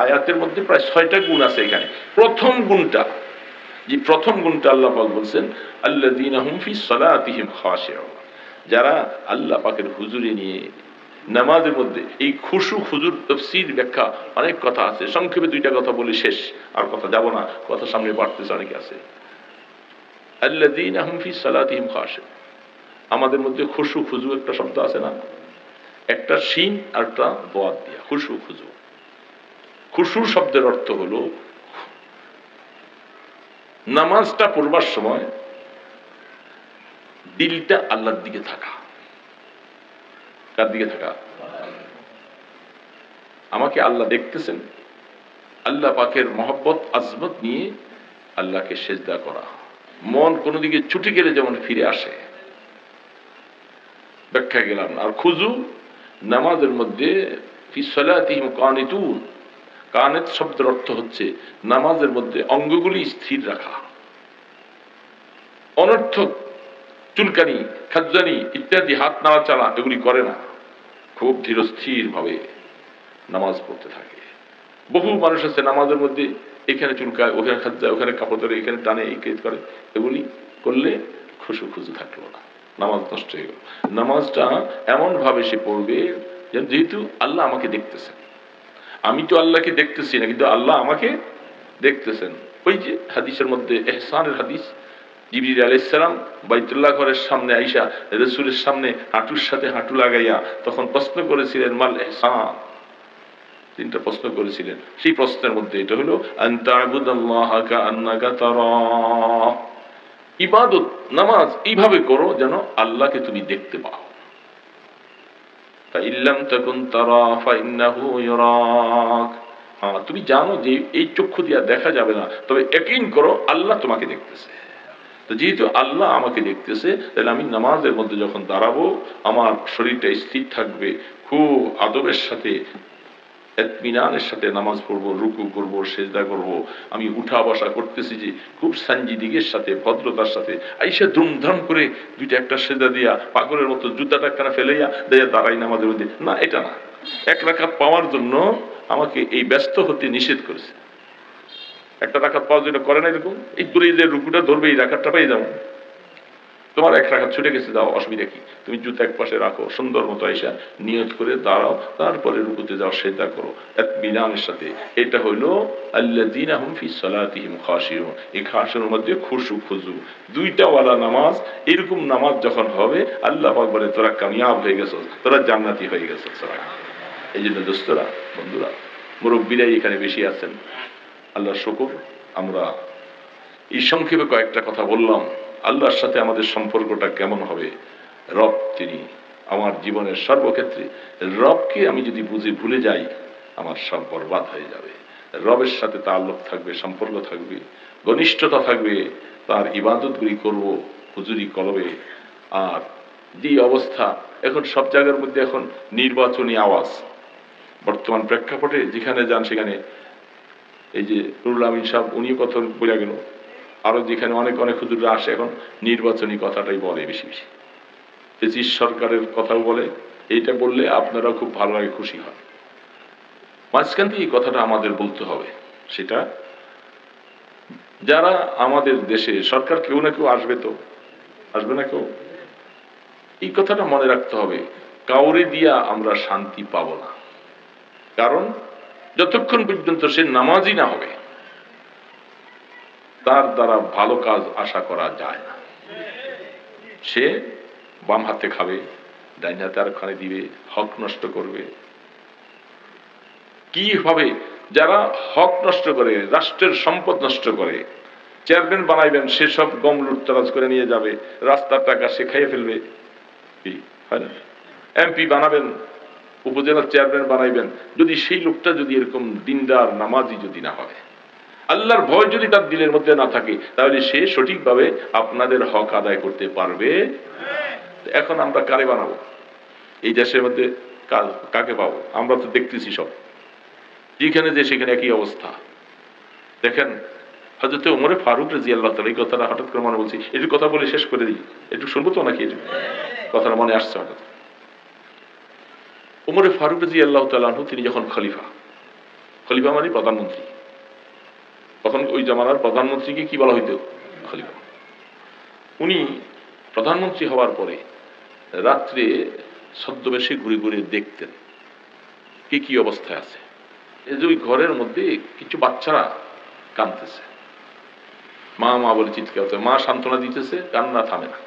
আয়াতের মধ্যে প্রায় 6টা গুণ আছে এখানে। প্রথম গুণটা, যে প্রথম গুণটা আল্লাহ পাক বলছেন আল্লাযীনা হুম ফি সালাতিহিম খাশিউন, যারা আল্লাহ পাকের হুজুরে নিয়ে নামাজের মধ্যে, এই খুশু খুজুর তাফসীর ব্যাখ্যা অনেক কথা আছে, সংক্ষেপে 2টা কথা বলি শেষ, আর কথা যাব না, কথা সামনে বাড়তেছে অনেক আছে। আল্লাযীনা হুম ফি সালাতিহিম খাশিউন, আমাদের মধ্যে খুশু খুজু একটা শব্দ আছে না, একটা শিন আর একটা দোয়াত দিয়া, খুশু খুজু। খুশু শব্দের অর্থ হলো নামাজটা পড়বার সময় দিলটা আল্লাহর দিকে থাকা। কার দিকে থাকা? আমাকে আল্লাহ দেখতেছেন, আল্লাহ পাকের মহব্বত আজমত নিয়ে আল্লাহকে সেজদা করা। মন কোনো দিকে ছুটে গেলে যেমন ফিরে আসে, ব্যাখ্যা গেলাম না। আর খুজু নামাজের মধ্যে ফি সালাতিহিম কানিতুন, কানেত শব্দের অর্থ হচ্ছে নামাজের মধ্যে অঙ্গগুলি স্থির রাখা। অনর্থক চুলকানি, খাজ্জানি ইত্যাদি, হাত নাড়াচাড়া এগুলি করে না, খুব ধীরস্থির ভাবে নামাজ পড়তে থাকে। বহু মানুষ আছে নামাজের মধ্যে এখানে চুলকায়, ওখানে খাজ্জায়, ওখানে কাপড় ধরে, এখানে টানে, এই কাজ করে। এগুলি করলে খুশু খুজু থাকলো না, নামাজ নষ্ট হয়ে গেল। নামাজটা এমন ভাবে সে পড়বে যেহেতু আল্লাহ আমাকে দেখতেছেন, আমি তো আল্লাহকে দেখতেছি না, কিন্তু আল্লাহ আমাকে দেখতেছেন। ওই যে হাদিসের মধ্যে ইহসানের হাদিস, জিবরিল আলাইহিস সালাম বাইতুল্লাহ ঘরের সামনে আইসা রাসূলের সামনে হাঁটুর সাথে হাঁটু লাগাইয়া তখন প্রশ্ন করেছিলেন মাল ইহসান, 3টা প্রশ্ন করেছিলেন। সেই প্রশ্নের মধ্যে এটা হলো আনতা আবুদাল্লাহা কাআন্নাকা তারাহ, ইবাদত নামাজ এইভাবে করো যেন আল্লাহকে তুমি দেখতে পাও। ফাইল্লাম তাকুন তারা ফাইন্নাহু ইয়ারাক, তুমি জানো যে এই চক্ষু দিয়া দেখা যাবে না, তবে ইয়াকিন করো আল্লাহ তোমাকে দেখতেছে। তো যেহেতু আল্লাহ আমাকে দেখতেছে, তাহলে আমি নামাজের মধ্যে যখন দাঁড়াবো আমার শরীরটা স্থির থাকবে, খুব আদবের সাথে ইতমিনানের সাথে নামাজ পড়বো, রুকু করব, সেজদা করব, আমি উঠা বসা করতেছি যে খুব সানজিদিগের সাথে, ভদ্রতার সাথে, আইসা ধুমধাম করে দুইটা একটা সেজদা দিয়া পাগলের মতো জুতাটা একখানা ফেলাইয়া দেয়া দাঁড়াই নামাজের মধ্যে, না, এটা না। এক রাকাত পাওয়ার জন্য আমাকে এই ব্যস্ত হতে নিষেধ করেছে। একটা রাকাত পাওয়ার জন্য করে না এরকম, এই দূরে যে রুকুটা ধরবে এই রাকাতটা পেয়ে যাবো, তোমার এক রাকাত ছুটে গেছে, যাও, অসুবিধা কি, তুমি জুতা এক পাশে রাখো, সুন্দর মতো আইসা নিয়ত করে দাঁড়াও, তারপরে রুকুতে যাও, সেজদা করো ইতমিনানের সাথে। এটা হইলো আল্লাযীনা হুম ফি সালাতিহিম খাশিউন। এই খাশিউর মধ্যে খুশু খুজু দুইটা ওয়ালা নামাজ। এরকম নামাজ যখন হবে, আল্লাহ পাক বলে তোরা কামিয়াব হয়ে গেছো, তোরা জান্নাতি হয়ে গেছো। এই জন্য দোস্তরা, বন্ধুরা, মুরব্বীরাই এখানে বেশি আছেন, আল্লাহর শুকর। আমরা এই সংক্ষেপে কয়েকটা কথা বললাম। আল্লাহর সাথে আমাদের সম্পর্কটা কেমন হবে? রব তিনি আমার জীবনের সর্বক্ষেত্রে। রবকে আমি যদি ভুলে যাই, আমার সব বরবাদ হয়ে যাবে। রবের সাথে তাআল্লুক থাকবে, সম্পর্ক থাকবে, ঘনিষ্ঠতা থাকবে, তার ইবাদতগুলি করব হুজুরি কলবে। আর যে অবস্থা এখন সব জায়গার মধ্যে, এখন নির্বাচনী আওয়াজ, বর্তমান প্রেক্ষাপটে যেখানে যান সেখানে, এই যে নুরুল আমিন সাহেব উনিও কথা বলে গেল, আরো যেখানে অনেক অনেক হুজুররা আসে, এখন নির্বাচনী কথাটাই বলে বেশি বেশি, ব্রিটিশ সরকারের কথাও বলে। এইটা বললে আপনারা খুব ভালো লাগে, খুশি হয়। মাঝখান থেকে এই কথাটা আমাদের বলতে হবে, সেটা যারা আমাদের দেশে সরকার, কেউ না কেউ আসবে, তো আসবে না কেউ, এই কথাটা মনে রাখতে হবে। কাউরে দিয়া আমরা শান্তি পাবো না, কারণ যতক্ষণ পর্যন্ত সে নামাজি না হবে, তার দ্বারা ভালো কাজ আশা করা যায় না। সে বাম হাতে খাবে, ডাইন হাতে আর খানে দিবে, হক নষ্ট করবে। কি হবে? যারা হক নষ্ট করে, রাষ্ট্রের সম্পদ নষ্ট করে, চেয়ারম্যান বানাইবেন, সেসব গম লুটতরাজ করে নিয়ে যাবে, রাস্তার টাকা সে খাইয়ে ফেলবে, কি হয় না? এমপি বানাবেন, উপজেলার চেয়ারম্যান বানাইবেন, যদি সেই লোকটা যদি এরকম দিনদার নামাজি যদি না হয়, আল্লাহর ভয় যদি তার দিলের মধ্যে না থাকে, তাহলে সে সঠিকভাবে আপনাদের হক আদায় করতে পারবে। এখন আমরা কারে বানাবো? এই দেশের মধ্যে কাকে পাবো? আমরা তো দেখতেছি সব, যেখানে যে সেখানে একই অবস্থা। দেখেন হযরত ওমর ফারুক রাদিয়াল্লাহু তাআলা, এই কথাটা হঠাৎ করে মনে বলছি, একটু কথা বলে শেষ করে দিই, একটু শুনবো তো নাকি? কথাটা মনে আসছে হঠাৎ। ওমর ফারুক রাদিয়াল্লাহু তাআলা আনহু, তিনি যখন খলিফা, খলিফা মানে প্রধানমন্ত্রী, তখন ওই জামানার প্রধানমন্ত্রীকে কি বলা হইতো? খলিফা। উনি প্রধানমন্ত্রী হওয়ার পরে রাত্রে ছদ্মবেশে ঘুরে ঘুরে দেখতেন কি কি অবস্থায় আছে। এই যে ওই ঘরের মধ্যে কিছু বাচ্চারা কাঁদতেছে, মা মা বলে চিৎকার হচ্ছে, মা সান্ত্বনা দিতেছে, কান্না থামে না।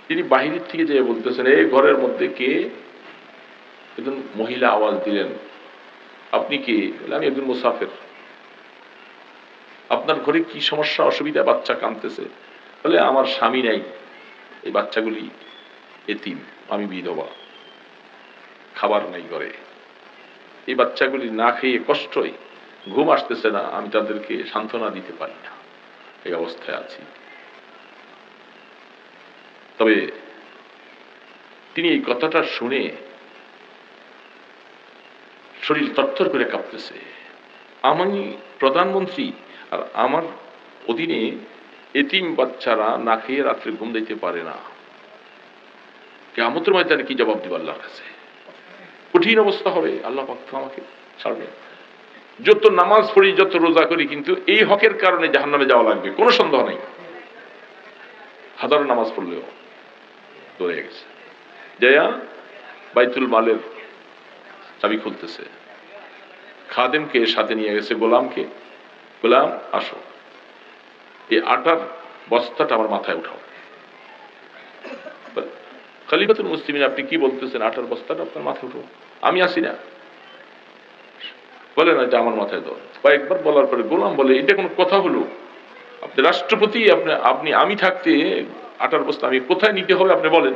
তিনি বাহিরের থেকে যে বলতেছেন, এই ঘরের মধ্যে কে? একজন মহিলা আওয়াজ দিলেন, আপনি কে? আমি একজন মুসাফির। আপনার ঘরে কি সমস্যা, অসুবিধা? বাচ্চা কাঁদতেছে। বলে, আমার স্বামী নাই, এই বাচ্চাগুলি এতিম, আমি বিধবা, খাবার নাই ঘরে, এই বাচ্চাগুলি না খেয়ে কষ্টই, ঘুম আসতেছে না, আমি তাদেরকে সান্ত্বনা দিতে পারি না, এই অবস্থায় আছি। তবে তিনি এই কথাটা শুনে শরীর তরতর করে কাঁপতেছে। আমি প্রধানমন্ত্রী, আর আমার অধীনে এতিম বাচ্চারা না খেয়ে রাত্রে ঘুম দিতে পারে না, কিয়ামতের ময়দানে কি জবাব দিব আল্লাহর কাছে? কঠিন অবস্থা হবে। আল্লাহ পাক আমাকে ছাড়বে। যত নামাজ পড়ি, যত রোজা করি, কিন্তু এই হকের কারণে জাহান্নামে যাওয়া লাগবে, কোনো সন্দেহ নেই। হাজারো নামাজ পড়লেও ধরে গেছে, যাইয়া বাইতুল মালের চাবি খুলতেছে, খাদেমকে সাথে নিয়ে গেছে, গোলামকে, গোলাম আসো, এই আটার বস্তাটা আমার মাথায় উঠাও। খলিফাতুল মুসলিমিন, আপনি কি বলতেছেন? আটার বস্তাটা আপনার মাথায় উঠাও, আমি আসি না? বলে না, এটা আমার মাথায় দাও। কয়েকবার বলার পরে গোলাম বলে, এটা কোনো কথা হলো? আপনি রাষ্ট্রপতি, আপনি আমি থাকতে আটার বস্তা আমি কোথায় নিতে হবে আপনি বলেন?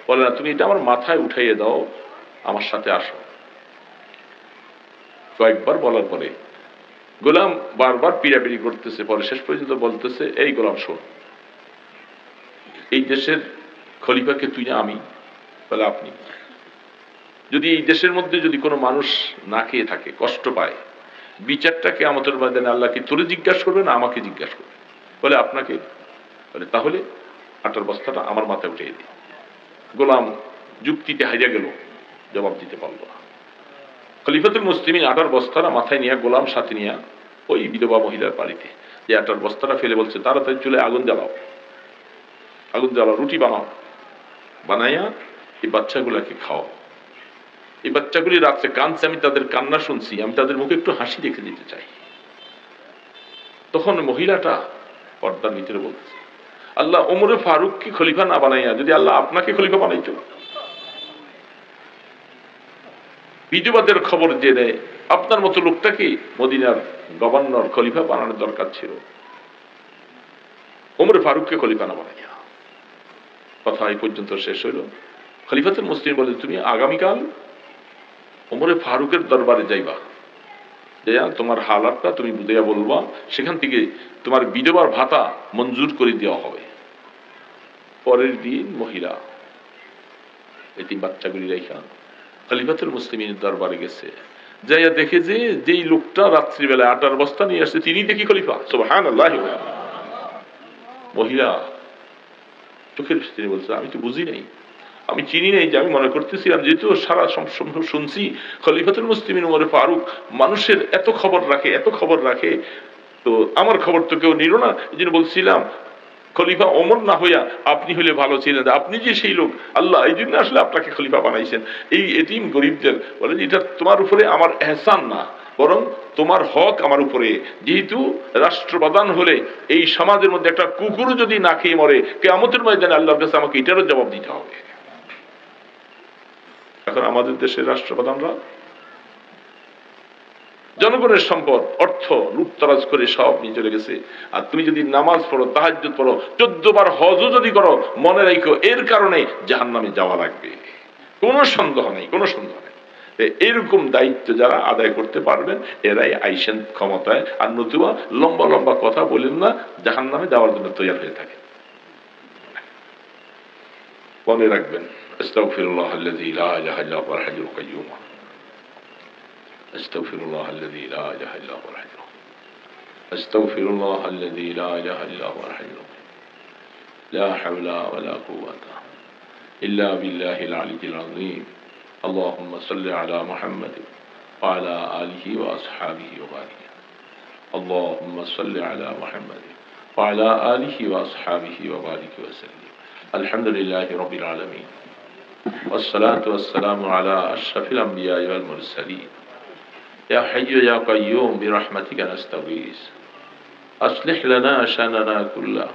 বলে না, তুমি এটা আমার মাথায় উঠাইয়ে দাও, আমার সাথে আসো। কয়েকবার বলার পরে গোলাম বারবার পিড়াপিড়ি করতেছে, পরে শেষ পর্যন্ত বলতেছে, এই গোলাম শোন, এই দেশের খলিফাকে তুই না আমি? বলে আপনি। যদি এই দেশের মধ্যে যদি কোনো মানুষ না খেয়ে থাকে, কষ্ট পায়, বিচারটা কিয়ামতের ময়দানে আল্লাহ কি তোরে জিজ্ঞাসা করবে না আমাকে জিজ্ঞাসা করবে? বলে আপনাকে। বলে তাহলে আটার বস্তাটা আমার মাথায় উঠিয়ে দিই। গোলাম যুক্তিতে হারিয়ে গেল, জবাব দিতে পারলো না। খলিফাতুল মুসলিমিন আটার বস্তাটা মাথায় নিয়ে, গোলাম সাথে নিয়ে ওই বিধবা মহিলার বাড়িতে যে আটার বস্তাটা ফেলে বলছে তাড়াতাড়ি চুলে আগুন জ্বালাও, আগুন জ্বালাও, রুটি বানাও, বানাইয়া এই বাচ্চাগুলাকে খাও। এই বাচ্চাগুলি রাত্রে কাঁদছে, আমি তাদের কান্না শুনছি, আমি তাদের মুখে একটু হাসি দেখে দিতে চাই। তখন মহিলাটা পর্দার ভিতরে বলছে, আল্লাহ ওমরে ফারুককে খলিফা না বানাইয়া যদি আল্লাহ আপনাকে খলিফা বানাইতো। বিধবাদের খবর জেনে আপনার মতো লোকটাকে মদিনার গভর্নর খলিফা বানানোর দরকার ছিল, ওমরে ফারুককে খলিফা না বানাইয়া। কথা এই পর্যন্ত শেষ হইল। খলিফাতুল মুসলিম বলে, তুমি আগামীকাল ওমরে ফারুকের দরবারে যাইবা, যাইয়া তোমার হালাতটা তুমি বুঝাইয়া বলবা, সেখান থেকে তোমার বিধবার ভাতা মঞ্জুর করে দেওয়া হবে। পরের দিন মহিলা এতিম বাচ্চাগুলি রেখা খলিফাতুল মুসলিমের দরবারে গেছে, যাইয়া দেখে যে যেই লোকটা রাত্রিবেলায় আটার বস্তা নিয়ে আসছে তিনি দেখি খলিফা। সুবহানাল্লাহ। মহিলা চোখের ভিতরে বলছে, আমি তো বুঝি নাই, আমি চিনি নাই, যে আমি মনে করতেছিলাম যেহেতু সারা শুনছি খলিফাতুল মুসলিমিন ওমরে ফারুক মানুষের এত খবর রাখে, এত খবর রাখে, তো আমার খবর তো কেউ নিল না, এই জন্য বলছিলাম খলিফা ওমর না হইয়া আপনি হইলে ভালো ছিলেন, আপনি যে সেই লোক, আল্লাহ এই জন্য আসলে আপনাকে খলিফা বানাইছেন। এই এতিম গরিবদের বলে এটা তোমার উপরে আমার এহসান না, বরং তোমার হক আমার উপরে। যেহেতু রাষ্ট্রপ্রধান হলে এই সমাজের মধ্যে একটা কুকুরও যদি না খেয়ে মরে, কিয়ামতের ময়দানে আল্লাহর কাছে আমাকে এটারও জবাব দিতে হবে। এখন আমাদের দেশের রাষ্ট্রপ্রধানরা জনগণের সম্পদ, অর্থ লুটতরাজ করে সব নিয়ে চলে গেছে। আর তুমি যদি নামাজ পড়ো, তাহাজ্জুদ পড়ো, 14 বার হজও যদি করো, মনে রাখো এর কারণে জাহান্নামে যাওয়া লাগবে, কোনো সন্দেহ নেই, কোনো সন্দেহ নেই। এরকম দায়িত্ব যারা আদায় করতে পারবেন এরাই আইসেন ক্ষমতায়, আর নতুবা লম্বা লম্বা কথা বলেন না, জাহান্নামে যাওয়ার জন্য তৈরি হয়ে থাকে। মনে রাখবেন, আস্তাগফিরুল্লাহাল্লাযী লা ইলাহা ইল্লা হুয়াল হাইয়ুল কাইয়্যুম, আস্তাগফিরুল্লাহাল্লাযী লা ইলাহা ইল্লা হুয়াল হাইয়ুল, আস্তাগফিরুল্লাহাল্লাযী লা ইলাহা ইল্লা হুয়াল হাইয়ুল, লা হাওলা ওয়ালা কুওয়াতা ইল্লা বিল্লাহিল আলিয়্যিল আযীম। আল্লাহুম্মা সাল্লি আলা মুহাম্মাদ ওয়া আলা আলিহি ওয়া আসহাবিহি ওয়া বারিক। আল্লাহুম্মা সাল্লি আলা মুহাম্মাদ ওয়া আলা আলিহি ওয়া আসহাবিহি ওয়া বারিক ওয়া সাল্লিম। আলহামদুলিল্লাহি রাব্বিল আলামিন, والصلاة والسلام على أشرف الأنبياء والمرسلين. يا حي يا قيوم برحمتك نستغيث، أصلح لنا شأننا كله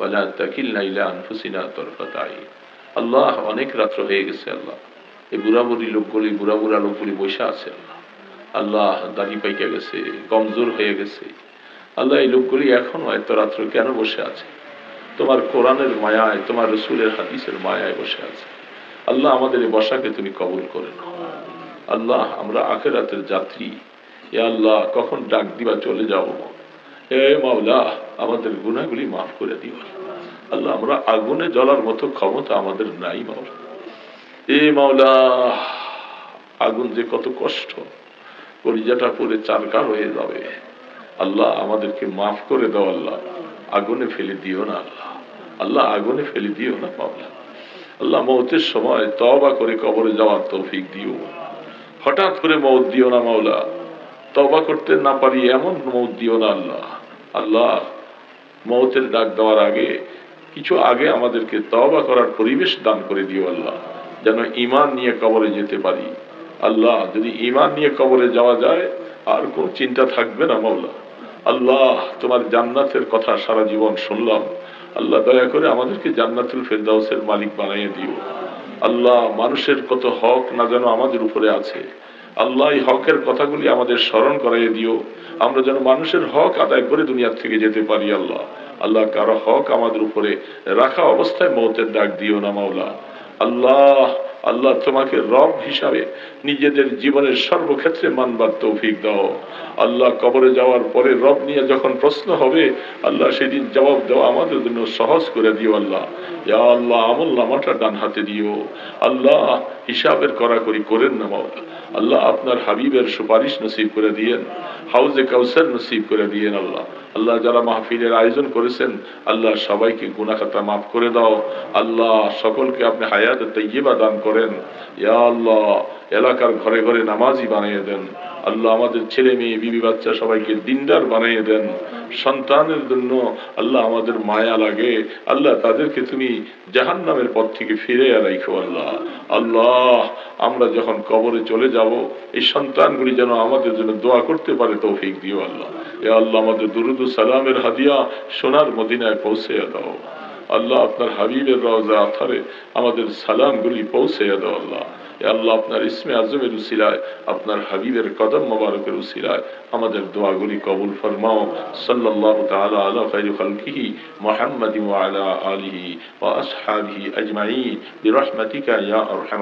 ولا تكلنا إلى أنفسنا طرفة عين. আল্লাহ অনেক রাত্র হয়ে গেছে, আল্লাহ এই বুড়া বুড়ি লোকগুলি, বুড়া বুড়া লোকগুলি বসে আছে, আল্লাহ আল্লাহ দাড়ি পাইকে গেছে, কমজোর হয়ে গেছে, আল্লাহ এই লোকগুলি এখনো এত রাত্র কেন বসে আছে? তোমার কোরআনের মায়ায়, তোমার রসুলের হাদিসের মায়ায় বসে আছে। আল্লাহ আমাদের এই বসাকে তুমি কবুল করে নাও। আল্লাহ আমরা আখিরাতের যাত্রী, এ আল্লাহ কখন ডাক দিবা চলে যাবো, এ মাওলা আমাদের গুনাহগুলি মাফ করে দিও। আল্লাহ আমরা আগুনে জ্বলার মতো ক্ষমতা আমাদের নাই মাওলা। এ মাওলা আগুন যে কত কষ্ট, কলিজাটা পুরে চারকার হয়ে যাবে। আল্লাহ আমাদেরকে মাফ করে দাও, আল্লাহ আগুনে ফেলে দিও না, আল্লাহ আল্লাহ আগুনে ফেলে দিও না মাওলা। আল্লাহ মৌতের সময় তওবা করে কবরে যাওয়ার তৌফিক দিও। হঠাৎ করে মৌত দিও না মাওলা, তওবা করতে না পারি এমন মৌত দিও না আল্লাহ। আল্লাহ মৌতের ডাক দেওয়ার আগে কিছু আগে আমাদেরকে তওবা করার পরিবেশ দান করে দিও আল্লাহ, যেন ঈমান নিয়ে কবরে যেতে পারি। আল্লাহ যদি ঈমান নিয়ে কবরে যাওয়া যায় আর কোন চিন্তা থাকবে না মাওলা। আল্লাহ তোমার জান্নাতের কথা সারা জীবন শুনলাম, আল্লাহ দয়া করে আমাদেরকে জান্নাতুল ফেরদাউসের মালিক বানিয়ে দিও। আল্লাহ মানুষের কত হক না যেন আমাদের উপরে আছে, আল্লাহ এই হকের কথাগুলি আমাদের স্মরণ করাইয়ে দিও, আমরা যেন মানুষের হক আদায় করে দুনিয়া থেকে যেতে পারি। আল্লাহ আল্লাহ কারো হক আমাদের উপরে রাখা অবস্থায় মৌতের ডাক দিও না মাওলা। আল্লাহ আল্লাহ তোমাকে রব হিসাবে নিজেদের জীবনের সর্বক্ষেত্রে মানবার তৌফিক দাও। আল্লাহ কবরে যাওয়ার পরে রব নিয়ে যখন প্রশ্ন হবে আল্লাহ সেদিন জবাব দেওয়া আমাদের জন্য সহজ করে দিও আল্লাহ। ইয়া আল্লাহ আমল নামাটা ডান হাতে দিও আল্লাহ, হিসাবের কড়াকড়ি করেন না মাওলা। আল্লাহ আপনার হাবিবের সুপারিশ নসিব করে দিয়েন, হাউজে কাউসার নসিব করে দিয়েন আল্লাহ। আল্লাহ যারা মাহফিলের আয়োজন করেছেন আল্লাহ সবাইকে গুনাহ খাতা মাফ করে দাও আল্লাহ, সকলকে আপনি হায়াত তাইয়্যিবা দান করেন। ইয়া আল্লাহ এলাকার ঘরে ঘরে নামাজি বানিয়ে দেন আল্লাহ, আমাদের ছেলে মেয়ে বিবি বাচ্চা সবাইকে দিনদার বানিয়ে দেন। সন্তানের জন্য আল্লাহ আমাদের মায়া লাগে আল্লাহ, তাদেরকে তুমি জাহান্নামের পথ থেকে ফিরে রাখো আল্লাহ। আল্লাহ আমরা যখন কবরে চলে যাব এই সন্তানগুলি যেন আমাদের জন্য দোয়া করতে পারে তৌফিক দিও আল্লাহ। এ আল্লাহ আমাদের দুরুদ ও সালামের হাদিয়া সোনার মদিনায় পৌঁছে দাও আল্লাহ, আপনার হাবিবের রওজা আথারে আমাদের সালামগুলি পৌঁছে দাও আল্লাহ। এ আল্লাহ আপনার ইসমে আজমের উসিলায় আপনার হাবিবের কদম মোবারকের উসিলায় আমাদের দোয়াগুলি কবুল ফরমাও। সাল্লাল্লাহু তাআলা আলা খায়রি খালকিহি মুহাম্মাদিন ওয়া আলা আলিহি ওয়া আসহাবিহি আজমাইন বিরহমাতিকা ইয়া আরহাম।